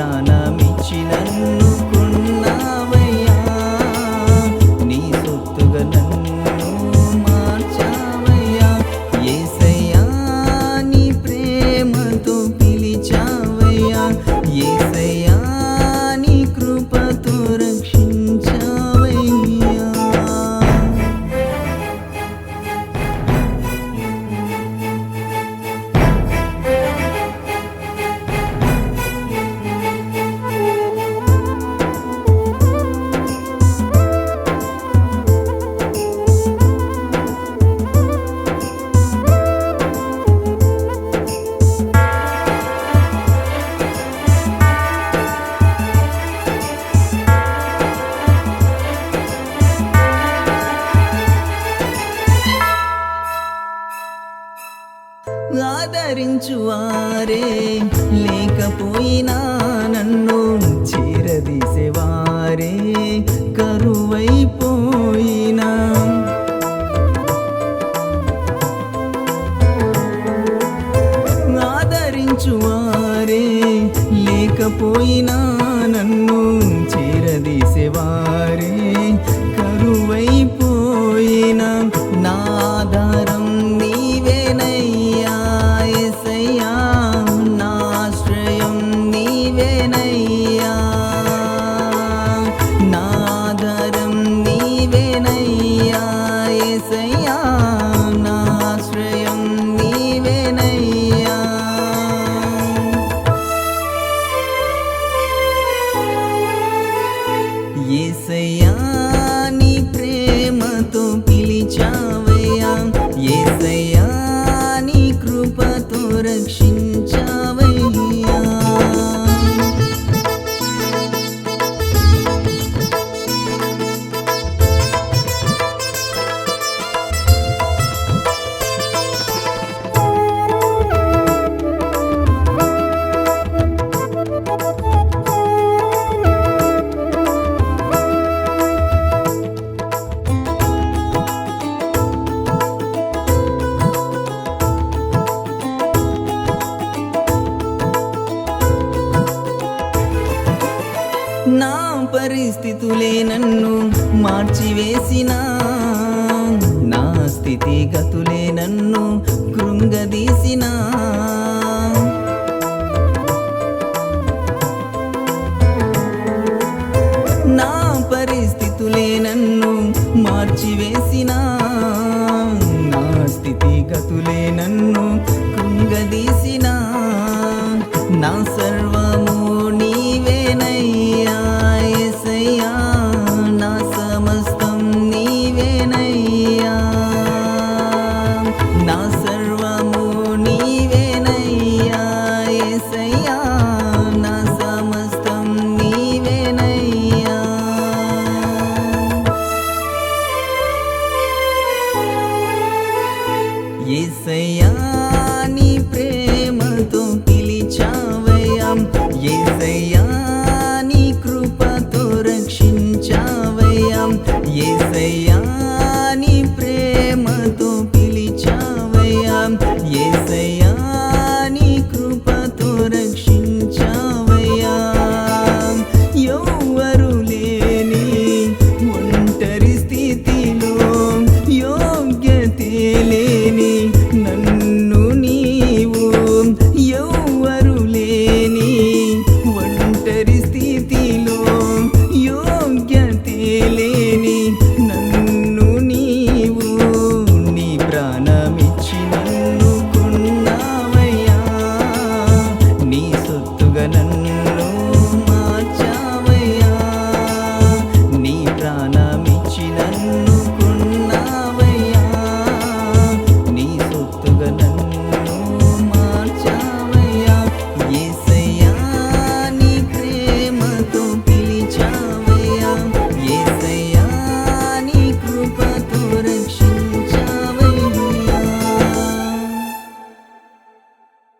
ప్రాణమిచ్చి నన్ను కొన్నావయ్యా, నీ సొత్తుగా నన్ను మార్చావయ్యా. యేసయ్యా నీ ప్రేమతో పిలిచావయ్యా, యేసయ్యా నీ కృపతో రక్షించావయ్యా. ఆదరించువారే లేకపోయినా నన్ను చేరదీసేవారే కరువైపోయినా, ఆదరించువారే లేకపోయినా నన్ను చేరదీసేవారే కరువైపోయినా, నా ఆధారం నీవేనయ్యా యేసయ్యా, నా ఆశ్రయం నీవేనయ్యా, నా ఆధారం నీవేనయ్యా యేసయ్యా, నా ఆశ్రయం నీవేనయ్యా. యేసయ్యా నీ ప్రేమతో పిలిచావయ్యా, యేసయ్యా నీ కృపతో రక్షించావయ్యా. నా పరిస్థితులే నన్ను మార్చివేసినా, నా స్థితిగతులే నన్ను కృంగదీసినా, నా పరిస్థితులే నన్ను మార్చివేసినా, నా స్థితిగతులే నన్ను కృంగదీసినా, నా సర్వము నీవేనయ్యా యేసయ్యా, నా సమస్తం నీవేనయ్యా, నా సర్వము నీవేనయ్యా యేసయ్యా, నా సమస్తం నీవేనయ్యా. యేసయ్యా నీ ప్రేమతో పిలిచావయ్యా, యేసయ్యా